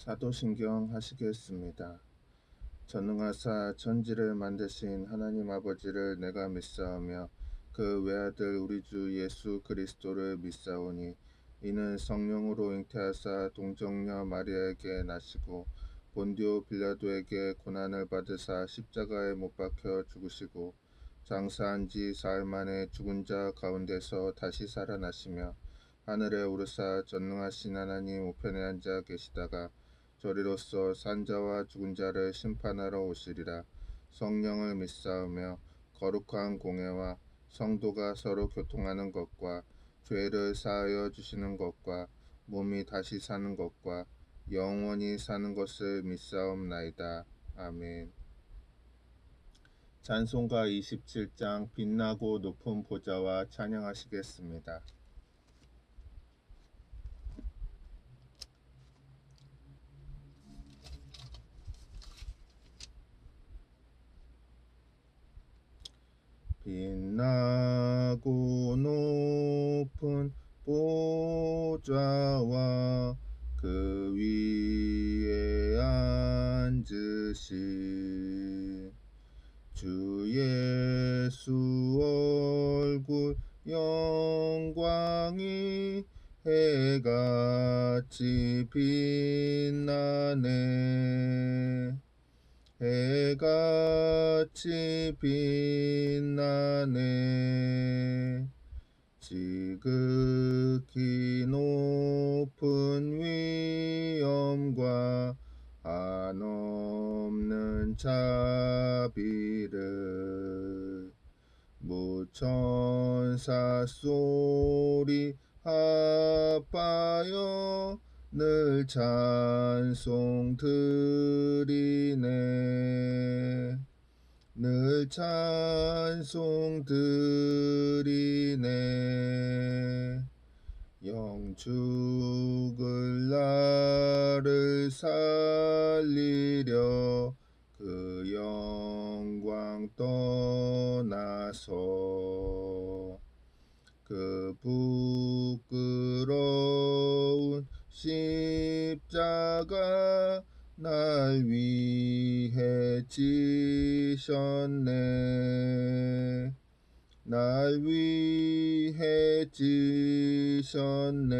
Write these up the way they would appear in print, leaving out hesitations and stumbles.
사도신경 하시겠습니다. 전능하사 천지를 만드신 하나님 아버지를 내가 믿사오며 그 외아들 우리 주 예수 그리스도를 믿사오니 이는 성령으로 잉태하사 동정녀 마리아에게 나시고 본디오 빌라도에게 고난을 받으사 십자가에 못 박혀 죽으시고 장사한 지 사흘 만에 죽은 자 가운데서 다시 살아나시며 하늘에 오르사 전능하신 하나님 우편에 앉아 계시다가 저리로서 산자와 죽은 자를 심판하러 오시리라. 성령을 믿사오며 거룩한 공회와 성도가 서로 교통하는 것과 죄를 사하여 주시는 것과 몸이 다시 사는 것과 영원히 사는 것을 믿사옵나이다. 아멘. 찬송가 27장 빛나고 높은 보좌와 찬양하시겠습니다. 빛나고 높은 보좌와 그 위에 앉으신 주 예수 얼굴 영광이 해같이 빛나네. 해같이 빛나네. 지극히 높은 위엄과 한없는 자비를 무천사 소리 합하여 늘 찬송 드리네. 늘 찬송 드리네. 영죽을 나를 살리려 그 영광 떠나서 그 부끄러운 십자가 날 위해 지셨네. 날 위해 지셨네.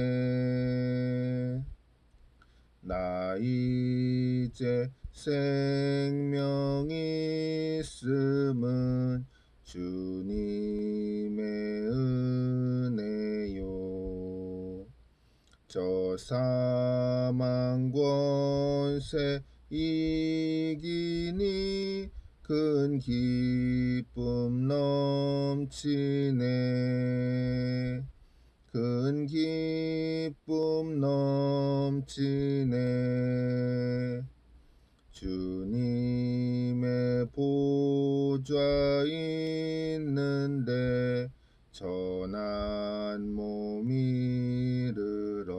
나 이제 생명이 있음은 주님의 은혜요. 저 사망 권세 이기니 큰 기쁨 넘치네. 큰 기쁨 넘치네. 주님의 보좌 있는데 전한 몸 이르러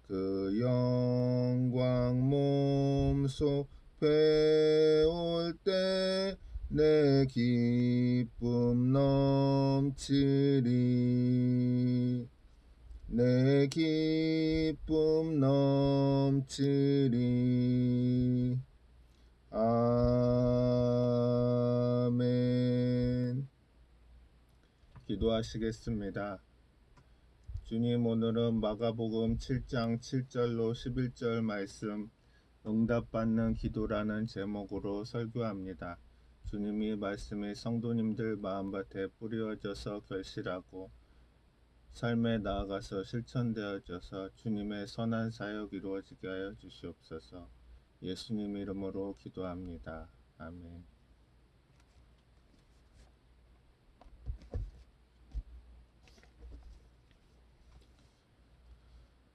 그 영광 몸소 배울 때 내 기쁨 넘치리. 내 기쁨 넘치리. 아멘. 기도하시겠습니다. 주님, 오늘은 마가복음 7장 7절로 11절 말씀 응답받는 기도라는 제목으로 설교합니다. 주님이 말씀이 성도님들 마음밭에 뿌려져서 결실하고 삶에 나아가서 실천되어져서 주님의 선한 사역 이루어지게 하여 주시옵소서. 예수님 이름으로 기도합니다. 아멘.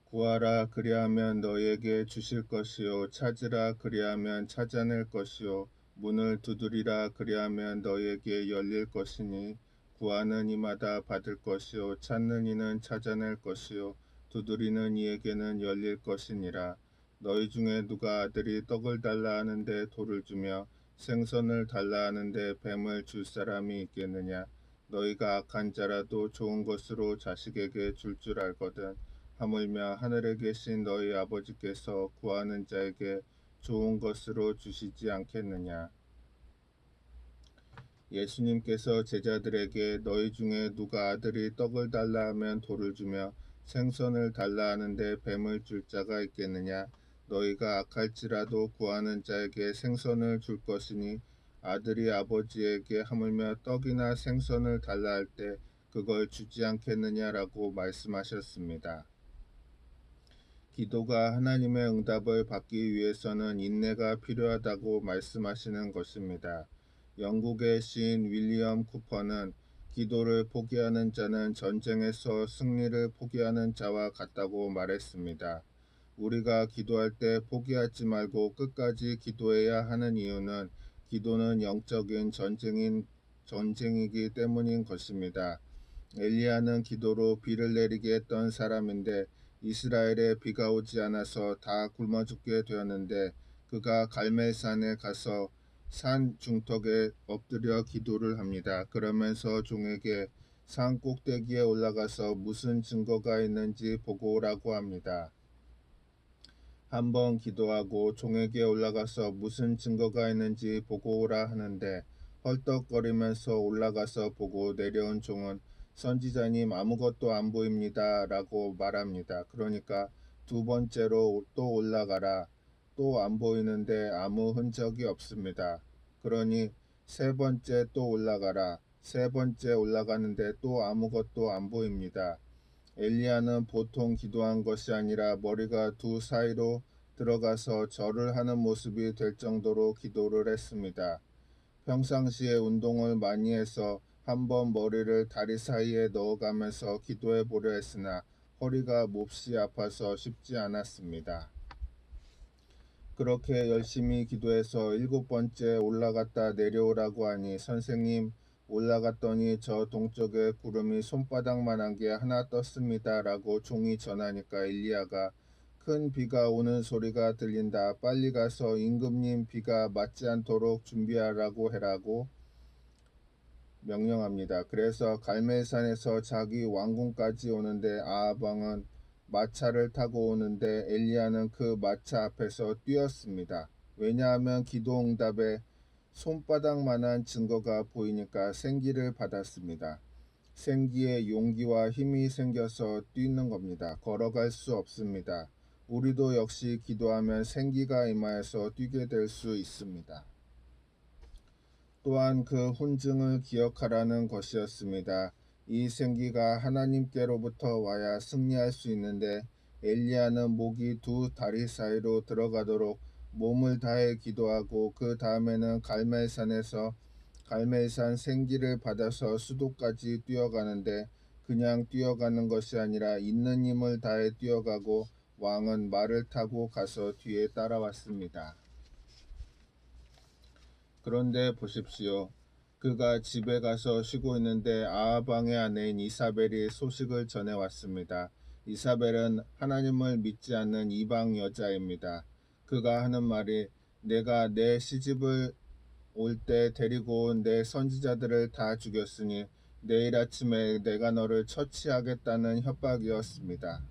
구하라 그리하면 너에게 주실 것이요 찾으라 그리하면 찾아낼 것이요 문을 두드리라 그리하면 너에게 열릴 것이니 구하는 이마다 받을 것이요 찾는 이는 찾아낼 것이요 두드리는 이에게는 열릴 것이니라. 너희 중에 누가 아들이 떡을 달라 하는데 돌을 주며 생선을 달라 하는데 뱀을 줄 사람이 있겠느냐. 너희가 악한 자라도 좋은 것으로 자식에게 줄 알거든 하물며 하늘에 계신 너희 아버지께서 구하는 자에게 좋은 것으로 주시지 않겠느냐. 예수님께서 제자들에게 너희 중에 누가 아들이 떡을 달라 하면 돌을 주며 생선을 달라 하는데 뱀을 줄 자가 있겠느냐. 너희가 악할지라도 구하는 자에게 생선을 줄 것이니 아들이 아버지에게 하물며 떡이나 생선을 달라 할 때 그걸 주지 않겠느냐라고 말씀하셨습니다. 기도가 하나님의 응답을 받기 위해서는 인내가 필요하다고 말씀하시는 것입니다. 영국의 시인 윌리엄 쿠퍼는 기도를 포기하는 자는 전쟁에서 승리를 포기하는 자와 같다고 말했습니다. 우리가 기도할 때 포기하지 말고 끝까지 기도해야 하는 이유는 기도는 영적인 전쟁이기 때문인 것입니다. 엘리야는 기도로 비를 내리게 했던 사람인데 이스라엘에 비가 오지 않아서 다 굶어 죽게 되었는데 그가 갈멜산에 가서 산 중턱에 엎드려 기도를 합니다. 그러면서 종에게 산 꼭대기에 올라가서 무슨 증거가 있는지 보고 오라고 합니다. 한번 기도하고 종에게 올라가서 무슨 증거가 있는지 보고 오라 하는데 헐떡거리면서 올라가서 보고 내려온 종은 선지자님 아무것도 안 보입니다 라고 말합니다. 그러니까 두 번째로 또 올라가라. 또 안 보이는데 아무 흔적이 없습니다. 그러니 세 번째 또 올라가라. 세 번째 올라가는데 또 아무것도 안 보입니다. 엘리야는 보통 기도한 것이 아니라 머리가 두 사이로 들어가서 절을 하는 모습이 될 정도로 기도를 했습니다. 평상시에 운동을 많이 해서 한번 머리를 다리 사이에 넣어가면서 기도해 보려 했으나 허리가 몹시 아파서 쉽지 않았습니다. 그렇게 열심히 기도해서 7번째 올라갔다 내려오라고 하니 선생님 올라갔더니 저 동쪽에 구름이 손바닥만한 게 하나 떴습니다 라고 종이 전하니까 엘리야가 큰 비가 오는 소리가 들린다. 빨리 가서 임금님 비가 맞지 않도록 준비하라고 해라고 명령합니다. 그래서 갈멜산에서 자기 왕궁까지 오는데 아합 왕은 마차를 타고 오는데 엘리야는 그 마차 앞에서 뛰었습니다. 왜냐하면 기도 응답에 손바닥만한 증거가 보이니까 생기를 받았습니다. 생기에 용기와 힘이 생겨서 뛰는 겁니다. 걸어갈 수 없습니다. 우리도 역시 기도하면 생기가 임하여서 뛰게 될 수 있습니다. 또한 그 훈증을 기억하라는 것이었습니다. 이 생기가 하나님께로부터 와야 승리할 수 있는데 엘리야는 목이 두 다리 사이로 들어가도록 몸을 다해 기도하고 그 다음에는 갈멜산 생기를 받아서 수도까지 뛰어가는데 그냥 뛰어가는 것이 아니라 있는 힘을 다해 뛰어가고 왕은 말을 타고 가서 뒤에 따라왔습니다. 그런데 보십시오. 그가 집에 가서 쉬고 있는데 아합 왕의 아내인 이사벨이 소식을 전해왔습니다. 이사벨은 하나님을 믿지 않는 이방 여자입니다. 그가 하는 말이 내가 내 시집을 올 때 데리고 온 내 선지자들을 다 죽였으니 내일 아침에 내가 너를 처치하겠다는 협박이었습니다.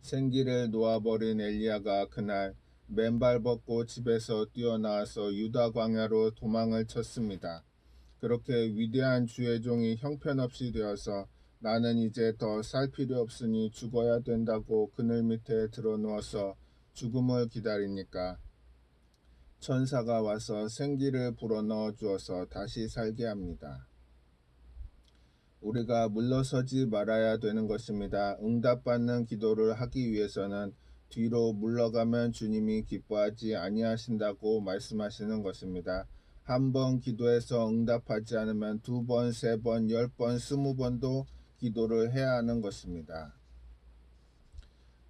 생기를 놓아버린 엘리야가 그날 맨발 벗고 집에서 뛰어나와서 유다 광야로 도망을 쳤습니다. 그렇게 위대한 주의 종이 형편없이 되어서 나는 이제 더 살 필요 없으니 죽어야 된다고 그늘 밑에 드러누워서 죽음을 기다리니까 천사가 와서 생기를 불어넣어 주어서 다시 살게 합니다. 우리가 물러서지 말아야 되는 것입니다. 응답받는 기도를 하기 위해서는 뒤로 물러가면 주님이 기뻐하지 아니하신다고 말씀하시는 것입니다. 한 번 기도해서 응답하지 않으면 2번, 3번, 10번, 20번도 기도를 해야 하는 것입니다.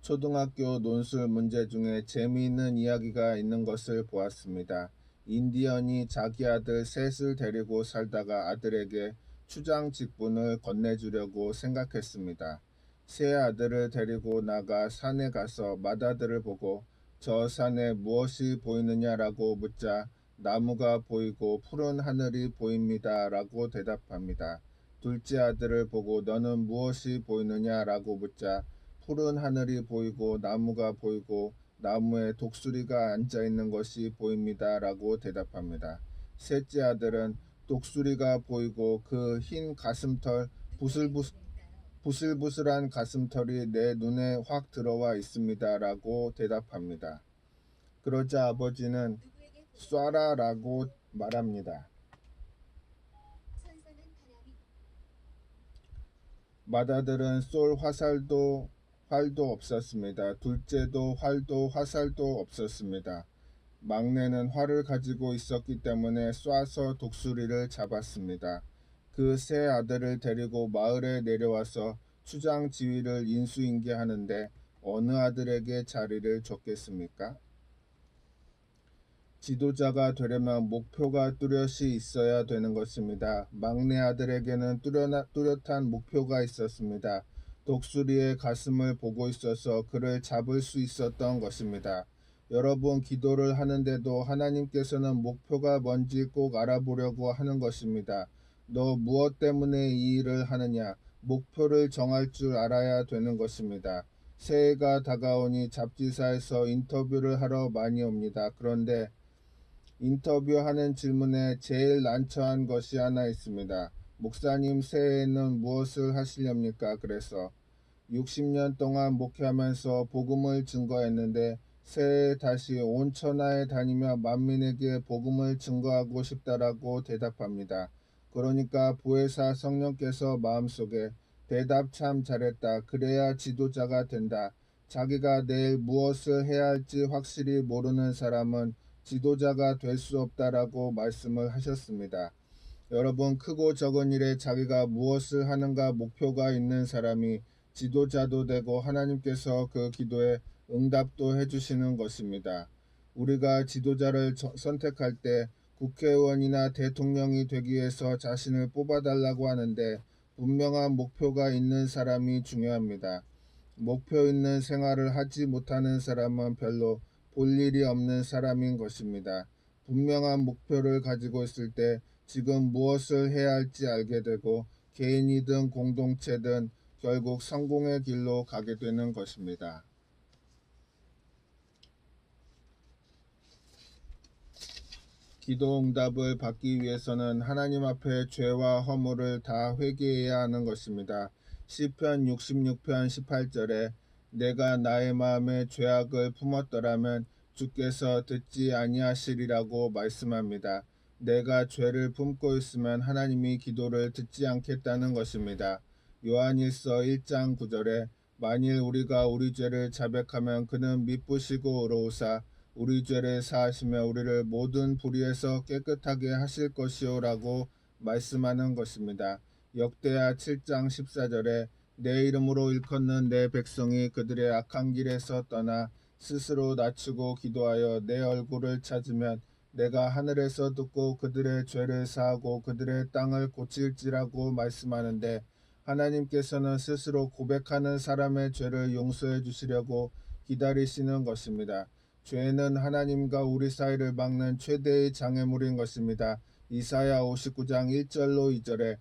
초등학교 논술 문제 중에 재미있는 이야기가 있는 것을 보았습니다. 인디언이 자기 아들 셋을 데리고 살다가 아들에게 추장 직분을 건네주려고 생각했습니다. 세 아들을 데리고 나가 산에 가서 맏아들을 보고 저 산에 무엇이 보이느냐라고 묻자 나무가 보이고 푸른 하늘이 보입니다 라고 대답합니다. 둘째 아들을 보고 너는 무엇이 보이느냐라고 묻자 푸른 하늘이 보이고 나무가 보이고 나무에 독수리가 앉아 있는 것이 보입니다. 라고 대답합니다. 셋째 아들은 독수리가 보이고 그 흰 가슴털 부슬부슬한 가슴털이 내 눈에 확 들어와 있습니다. 라고 대답합니다. 그러자 아버지는 쏴라 라고 말합니다. 맏아들은 쏠 활도 없었습니다. 둘째도 활도 화살도 없었습니다. 막내는 활을 가지고 있었기 때문에 쏴서 독수리를 잡았습니다. 그 세 아들을 데리고 마을에 내려와서 추장 지휘를 인수인계하는데 어느 아들에게 자리를 줬겠습니까? 지도자가 되려면 목표가 뚜렷이 있어야 되는 것입니다. 막내 아들에게는 뚜렷한 목표가 있었습니다. 독수리의 가슴을 보고 있어서 그를 잡을 수 있었던 것입니다. 여러분, 기도를 하는데도 하나님께서는 목표가 뭔지 꼭 알아보려고 하는 것입니다. 너 무엇 때문에 이 일을 하느냐? 목표를 정할 줄 알아야 되는 것입니다. 새해가 다가오니 잡지사에서 인터뷰를 하러 많이 옵니다. 그런데 인터뷰하는 질문에 제일 난처한 것이 하나 있습니다. 목사님, 새해에는 무엇을 하시렵니까? 그래서 60년 동안 목회하면서 복음을 증거했는데 새해에 다시 온 천하에 다니며 만민에게 복음을 증거하고 싶다라고 대답합니다. 그러니까 부회사 성령께서 마음속에 대답 참 잘했다. 그래야 지도자가 된다. 자기가 내일 무엇을 해야 할지 확실히 모르는 사람은 지도자가 될 수 없다라고 말씀을 하셨습니다. 여러분, 크고 적은 일에 자기가 무엇을 하는가 목표가 있는 사람이 지도자도 되고 하나님께서 그 기도에 응답도 해주시는 것입니다. 우리가 지도자를 선택할 때 국회의원이나 대통령이 되기 위해서 자신을 뽑아달라고 하는데 분명한 목표가 있는 사람이 중요합니다. 목표 있는 생활을 하지 못하는 사람은 별로 볼 일이 없는 사람인 것입니다. 분명한 목표를 가지고 있을 때 지금 무엇을 해야 할지 알게 되고 개인이든 공동체든 결국 성공의 길로 가게 되는 것입니다. 기도 응답을 받기 위해서는 하나님 앞에 죄와 허물을 다 회개해야 하는 것입니다. 시편 66편 18절에 내가 나의 마음에 죄악을 품었더라면 주께서 듣지 아니하시리라고 말씀합니다. 내가 죄를 품고 있으면 하나님이 기도를 듣지 않겠다는 것입니다. 요한일서 1장 9절에 만일 우리가 우리 죄를 자백하면 그는 미쁘시고 의로우사 우리 죄를 사하시며 우리를 모든 불의에서 깨끗하게 하실 것이요 라고 말씀하는 것입니다. 역대하 7장 14절에 내 이름으로 일컫는 내 백성이 그들의 악한 길에서 떠나 스스로 낮추고 기도하여 내 얼굴을 찾으면 내가 하늘에서 듣고 그들의 죄를 사하고 그들의 땅을 고칠지라고 말씀하는데 하나님께서는 스스로 고백하는 사람의 죄를 용서해 주시려고 기다리시는 것입니다. 죄는 하나님과 우리 사이를 막는 최대의 장애물인 것입니다. 이사야 59장 1절로 2절에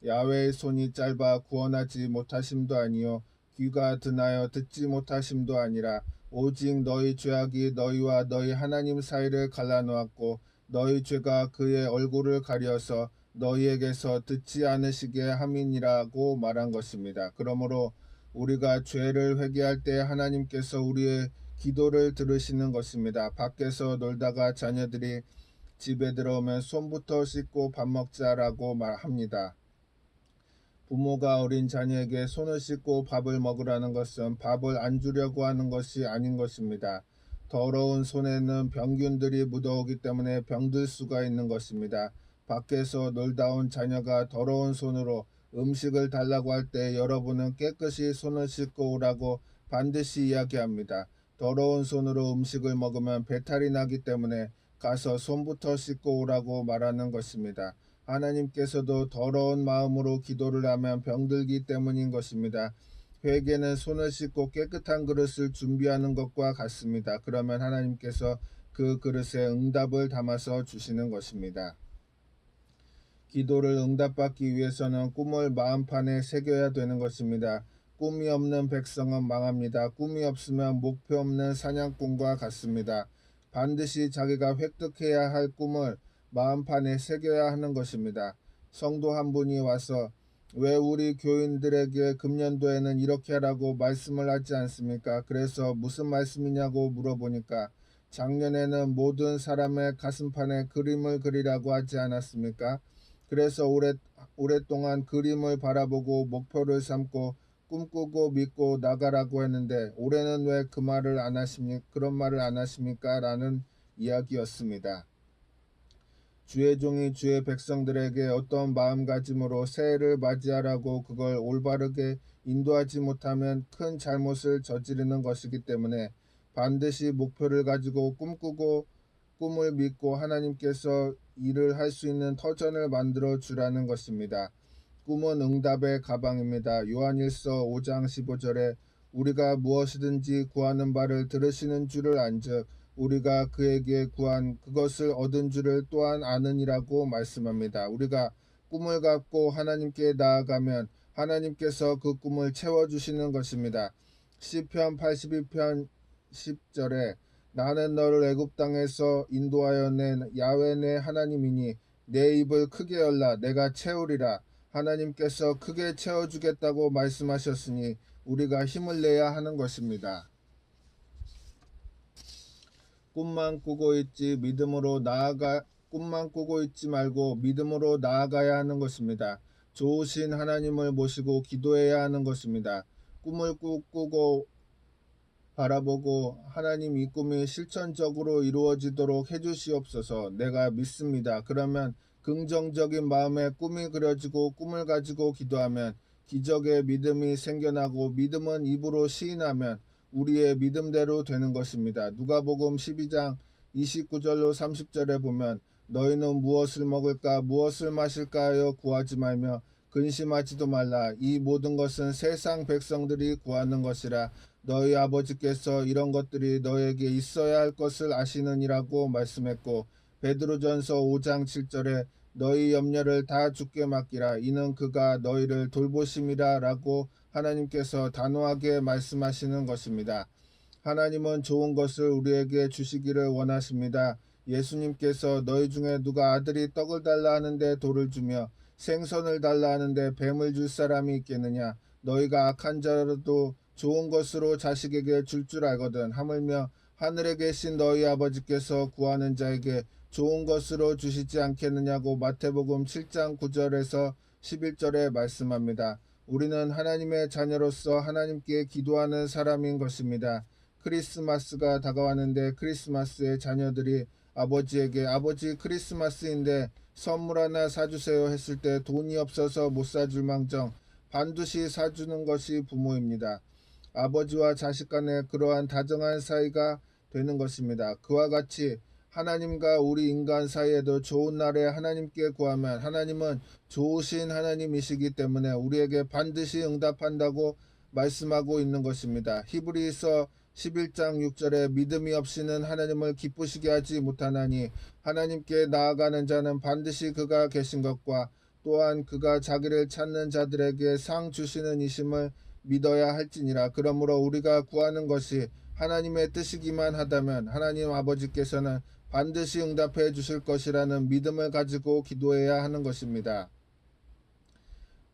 야훼의 손이 짧아 구원하지 못하심도 아니요 귀가 드나여 듣지 못하심도 아니라 오직 너희 죄악이 너희와 너희 하나님 사이를 갈라놓았고 너희 죄가 그의 얼굴을 가려서 너희에게서 듣지 않으시게 함이니라고 말한 것입니다. 그러므로 우리가 죄를 회개할 때 하나님께서 우리의 기도를 들으시는 것입니다. 밖에서 놀다가 자녀들이 집에 들어오면 손부터 씻고 밥 먹자라고 말합니다. 부모가 어린 자녀에게 손을 씻고 밥을 먹으라는 것은 밥을 안 주려고 하는 것이 아닌 것입니다. 더러운 손에는 병균들이 묻어오기 때문에 병들 수가 있는 것입니다. 밖에서 놀다 온 자녀가 더러운 손으로 음식을 달라고 할 때 여러분은 깨끗이 손을 씻고 오라고 반드시 이야기합니다. 더러운 손으로 음식을 먹으면 배탈이 나기 때문에 가서 손부터 씻고 오라고 말하는 것입니다. 하나님께서도 더러운 마음으로 기도를 하면 병들기 때문인 것입니다. 회개는 손을 씻고 깨끗한 그릇을 준비하는 것과 같습니다. 그러면 하나님께서 그 그릇에 응답을 담아서 주시는 것입니다. 기도를 응답받기 위해서는 꿈을 마음판에 새겨야 되는 것입니다. 꿈이 없는 백성은 망합니다. 꿈이 없으면 목표 없는 사냥꾼과 같습니다. 반드시 자기가 획득해야 할 꿈을 마음판에 새겨야 하는 것입니다. 성도 한 분이 와서 왜 우리 교인들에게 금년도에는 이렇게 하라고 말씀을 하지 않습니까? 그래서 무슨 말씀이냐고 물어보니까 작년에는 모든 사람의 가슴판에 그림을 그리라고 하지 않았습니까? 그래서 오랫동안 그림을 바라보고 목표를 삼고 꿈꾸고 믿고 나가라고 했는데 올해는 왜 그 말을 안 하십니까? 그런 말을 안 하십니까? 라는 이야기였습니다. 주의 종이 주의 백성들에게 어떤 마음가짐으로 새해를 맞이하라고 그걸 올바르게 인도하지 못하면 큰 잘못을 저지르는 것이기 때문에 반드시 목표를 가지고 꿈꾸고 꿈을 믿고 하나님께서 일을 할 수 있는 터전을 만들어 주라는 것입니다. 꿈은 응답의 가방입니다. 요한일서 5장 15절에 우리가 무엇이든지 구하는 바를 들으시는 줄을 안즉 우리가 그에게 구한 그것을 얻은 줄을 또한 아느니라고 말씀합니다. 우리가 꿈을 갖고 하나님께 나아가면 하나님께서 그 꿈을 채워주시는 것입니다. 시편 82편 10절에 나는 너를 애굽 땅에서 인도하여 낸 야훼 내 하나님이니 내 입을 크게 열라 내가 채우리라. 하나님께서 크게 채워주겠다고 말씀하셨으니 우리가 힘을 내야 하는 것입니다. 꿈만 꾸고 있지 말고 믿음으로 나아가야 하는 것입니다. 좋으신 하나님을 모시고 기도해야 하는 것입니다. 꿈을 꾸고 바라보고 하나님 이 꿈이 실천적으로 이루어지도록 해주시옵소서. 내가 믿습니다. 그러면 긍정적인 마음에 꿈이 그려지고 꿈을 가지고 기도하면 기적의 믿음이 생겨나고 믿음은 입으로 시인하면 우리의 믿음대로 되는 것입니다. 누가복음 12장 29절로 30절에 보면 너희는 무엇을 먹을까 무엇을 마실까 하여 구하지 말며 근심하지도 말라. 이 모든 것은 세상 백성들이 구하는 것이라. 너희 아버지께서 이런 것들이 너에게 있어야 할 것을 아시느니라고 말씀했고 베드로전서 5장 7절에 너희 염려를 다 주께 맡기라. 이는 그가 너희를 돌보심이라 라고 하나님께서 단호하게 말씀하시는 것입니다. 하나님은 좋은 것을 우리에게 주시기를 원하십니다. 예수님께서 너희 중에 누가 아들이 떡을 달라 하는데 돌을 주며 생선을 달라 하는데 뱀을 줄 사람이 있겠느냐. 너희가 악한 자라도 좋은 것으로 자식에게 줄 알거든. 하물며 하늘에 계신 너희 아버지께서 구하는 자에게 좋은 것으로 주시지 않겠느냐고 마태복음 7장 9절에서 11절에 말씀합니다. 우리는 하나님의 자녀로서 하나님께 기도하는 사람인 것입니다. 크리스마스가 다가왔는데 크리스마스의 자녀들이 아버지에게 아버지 크리스마스인데 선물 하나 사주세요 했을 때 돈이 없어서 못 사줄 망정 반드시 사주는 것이 부모입니다. 아버지와 자식 간에 그러한 다정한 사이가 되는 것입니다. 그와 같이 하나님과 우리 인간 사이에도 좋은 날에 하나님께 구하면 하나님은 좋으신 하나님이시기 때문에 우리에게 반드시 응답한다고 말씀하고 있는 것입니다. 히브리서 11장 6절에 믿음이 없이는 하나님을 기쁘시게 하지 못하나니 하나님께 나아가는 자는 반드시 그가 계신 것과 또한 그가 자기를 찾는 자들에게 상 주시는 이심을 믿어야 할지니라. 그러므로 우리가 구하는 것이 하나님의 뜻이기만 하다면 하나님 아버지께서는 반드시 응답해 주실 것이라는 믿음을 가지고 기도해야 하는 것입니다.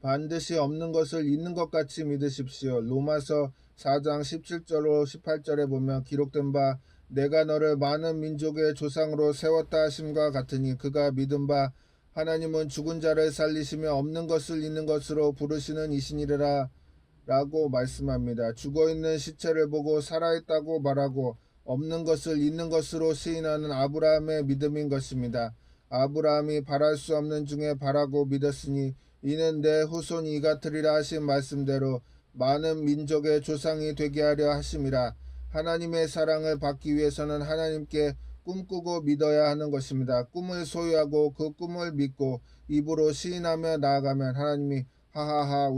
반드시 없는 것을 있는 것 같이 믿으십시오. 로마서 4장 17절로 18절에 보면 기록된 바 내가 너를 많은 민족의 조상으로 세웠다 하심과 같으니 그가 믿은 바 하나님은 죽은 자를 살리시며 없는 것을 있는 것으로 부르시는 이시니라 라고 말씀합니다. 죽어있는 시체를 보고 살아있다고 말하고 없는 것을 있는 것으로 시인하는 아브라함의 믿음인 것입니다. 아브라함이 바랄 수 없는 중에 바라고 믿었으니 이는 내 후손이 이같으리라 하신 말씀대로 많은 민족의 조상이 되게 하려 하심이라. 하나님의 사랑을 받기 위해서는 하나님께 꿈꾸고 믿어야 하는 것입니다. 꿈을 소유하고 그 꿈을 믿고 입으로 시인하며 나아가면 하나님이 하하하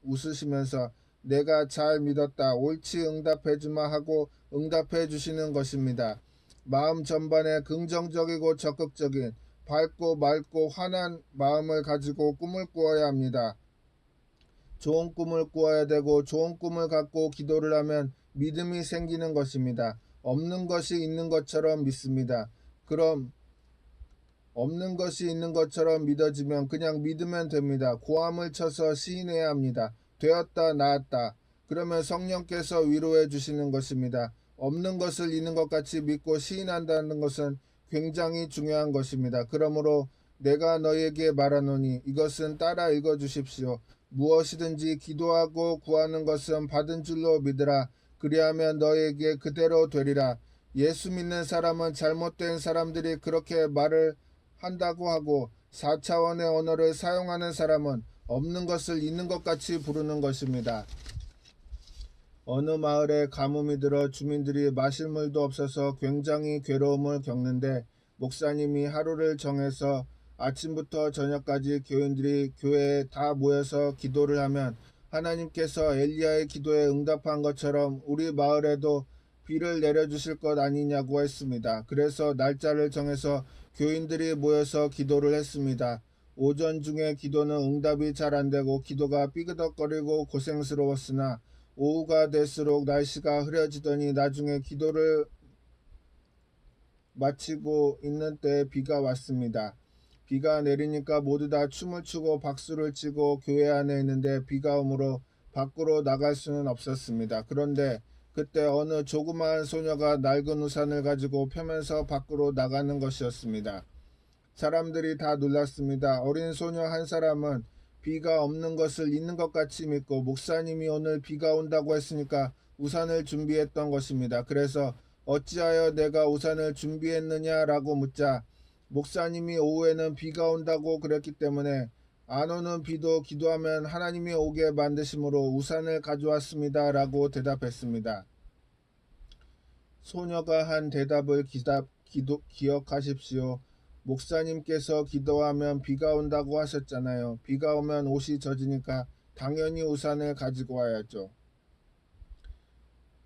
웃으시면서 내가 잘 믿었다 옳지 응답해주마 하고 응답해 주시는 것입니다. 마음 전반에 긍정적이고 적극적인 밝고 맑고 환한 마음을 가지고 꿈을 꾸어야 합니다. 좋은 꿈을 꾸어야 되고 좋은 꿈을 갖고 기도를 하면 믿음이 생기는 것입니다. 없는 것이 있는 것처럼 믿습니다. 그럼 없는 것이 있는 것처럼 믿어지면 그냥 믿으면 됩니다. 고함을 쳐서 시인해야 합니다. 되었다, 나았다. 그러면 성령께서 위로해 주시는 것입니다. 없는 것을 있는 것 같이 믿고 시인한다는 것은 굉장히 중요한 것입니다. 그러므로 내가 너희에게 말하노니 이것은 따라 읽어 주십시오. 무엇이든지 기도하고 구하는 것은 받은 줄로 믿으라. 그리하면 너희에게 그대로 되리라. 예수 믿는 사람은 잘못된 사람들이 그렇게 말을 한다고 하고 4차원의 언어를 사용하는 사람은 없는 것을 있는 것 같이 부르는 것입니다. 어느 마을에 가뭄이 들어 주민들이 마실 물도 없어서 굉장히 괴로움을 겪는데 목사님이 하루를 정해서 아침부터 저녁까지 교인들이 교회에 다 모여서 기도를 하면 하나님께서 엘리야의 기도에 응답한 것처럼 우리 마을에도 비를 내려주실 것 아니냐고 했습니다. 그래서 날짜를 정해서 교인들이 모여서 기도를 했습니다. 오전 중에 기도는 응답이 잘 안되고 기도가 삐그덕거리고 고생스러웠으나 오후가 될수록 날씨가 흐려지더니 나중에 기도를 마치고 있는 때에 비가 왔습니다. 비가 내리니까 모두 다 춤을 추고 박수를 치고 교회 안에 있는데 비가 오므로 밖으로 나갈 수는 없었습니다. 그런데 그때 어느 조그마한 소녀가 낡은 우산을 가지고 펴면서 밖으로 나가는 것이었습니다. 사람들이 다 놀랐습니다. 어린 소녀 한 사람은 비가 없는 것을 있는 것 같이 믿고 목사님이 오늘 비가 온다고 했으니까 우산을 준비했던 것입니다. 그래서 어찌하여 내가 우산을 준비했느냐라고 묻자 목사님이 오후에는 비가 온다고 그랬기 때문에 안 오는 비도 기도하면 하나님이 오게 만드심으로 우산을 가져왔습니다 라고 대답했습니다. 소녀가 한 대답을 기억하십시오. 목사님께서 기도하면 비가 온다고 하셨잖아요. 비가 오면 옷이 젖으니까 당연히 우산을 가지고 와야죠.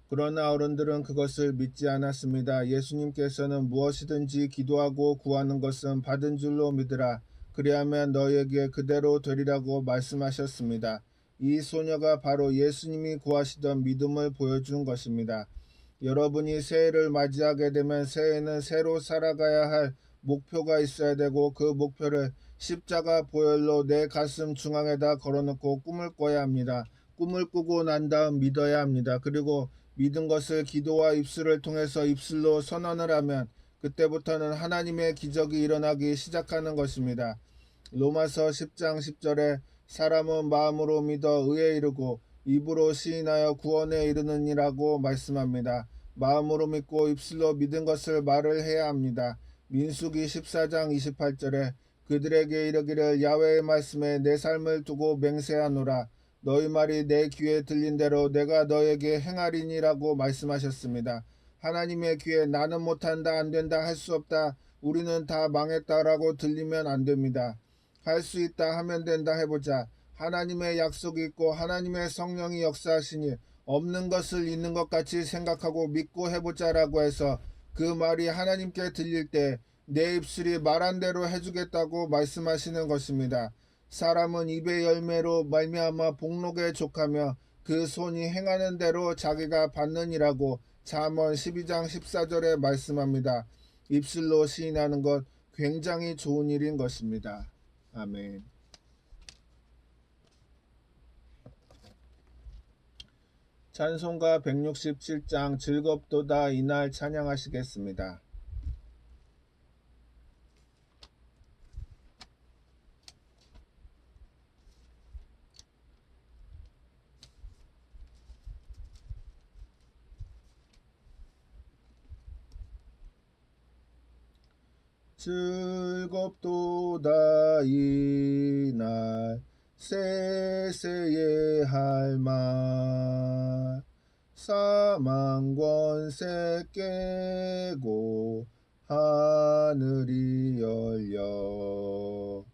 그러나 어른들은 그것을 믿지 않았습니다. 예수님께서는 무엇이든지 기도하고 구하는 것은 받은 줄로 믿으라. 그리하면 너희에게 그대로 되리라고 말씀하셨습니다. 이 소녀가 바로 예수님이 구하시던 믿음을 보여준 것입니다. 여러분이 새해를 맞이하게 되면 새해에는 새로 살아가야 할 목표가 있어야 되고 그 목표를 십자가 보혈로 내 가슴 중앙에다 걸어놓고 꿈을 꿔야 합니다. 꿈을 꾸고 난 다음 믿어야 합니다. 그리고 믿은 것을 기도와 입술을 통해서 입술로 선언을 하면 그때부터는 하나님의 기적이 일어나기 시작하는 것입니다. 로마서 10장 10절에 사람은 마음으로 믿어 의에 이르고 입으로 시인하여 구원에 이르느니라고 말씀합니다. 마음으로 믿고 입술로 믿은 것을 말을 해야 합니다. 민수기 14장 28절에 그들에게 이르기를 야훼의 말씀에 내 삶을 두고 맹세하노라. 너희 말이 내 귀에 들린 대로 내가 너에게 행하리니라고 말씀하셨습니다. 하나님의 귀에 나는 못한다, 안된다, 할 수 없다, 우리는 다 망했다라고 들리면 안됩니다. 할 수 있다, 하면 된다 해보자. 하나님의 약속이 있고 하나님의 성령이 역사하시니 없는 것을 있는 것 같이 생각하고 믿고 해보자라고 해서 그 말이 하나님께 들릴 때 내 입술이 말한 대로 해주겠다고 말씀하시는 것입니다. 사람은 입의 열매로 말미암아 복록에 족하며 그 손이 행하는 대로 자기가 받느니라고 잠언 12장 14절에 말씀합니다. 입술로 시인하는 것 굉장히 좋은 일인 것입니다. 아멘. 찬송가 167장 즐겁도다 이날 찬양하시겠습니다. 즐겁도다 이날 세세의 할 말 사망 권세 깨고 하늘이 열려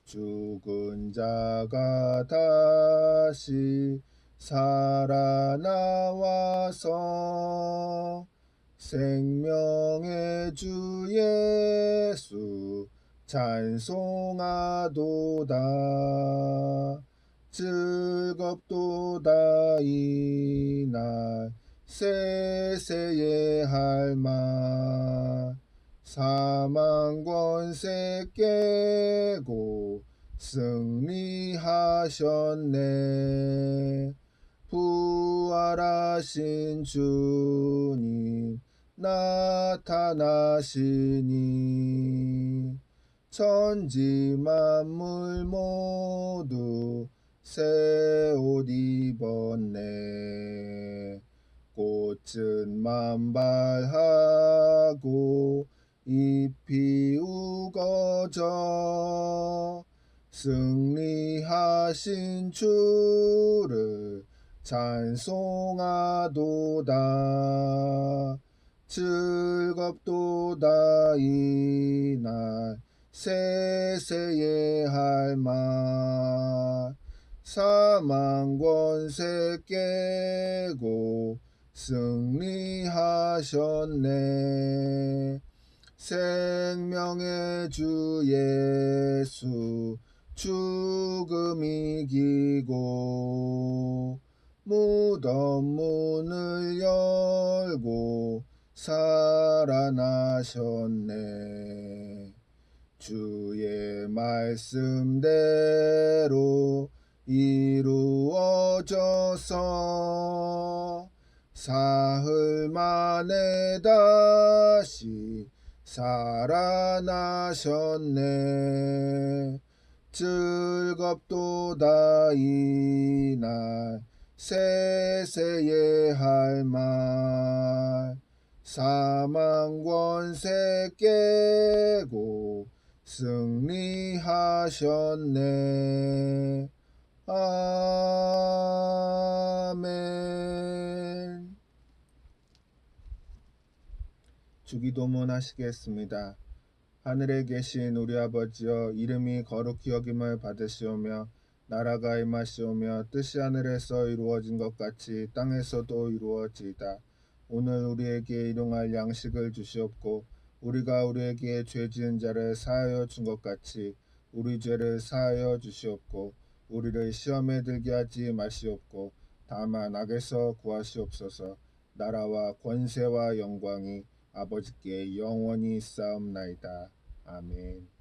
죽은 자가 다시 살아나와서 생명의 주 예수 찬송하도다. 즐겁도다 이날 세세의 할말 사망 권세 깨고 승리하셨네. 부활하신 주님 나타나시니 천지 만물 모두 새 옷 입었네. 꽃은 만발하고 잎이 우거져 승리하신 주를 찬송하도다. 즐겁도다 이날 세세의 할말 사망 권세 깨고 승리하셨네. 생명의 주 예수 죽음 이기고 무덤 문을 열고 살아나셨네. 주의 말씀대로 이루어져서 사흘 만에 다시 살아나셨네. 즐겁도다 이날 세세의 할말 사망 권세 깨고 승리하셨네. 아멘. 주기도문 하시겠습니다. 하늘에 계신 우리 아버지여, 이름이 거룩히 여김을 받으시오며 나라가 임하시오며 뜻이 하늘에서 이루어진 것 같이 땅에서도 이루어지이다. 오늘 우리에게 일용할 양식을 주시옵고 우리가 우리에게 죄 지은 자를 사하여 준 것 같이 우리 죄를 사하여 주시옵고 우리를 시험에 들게 하지 마시옵고 다만 악에서 구하시옵소서. 나라와 권세와 영광이 아버지께 영원히 있사옵나이다. 아멘.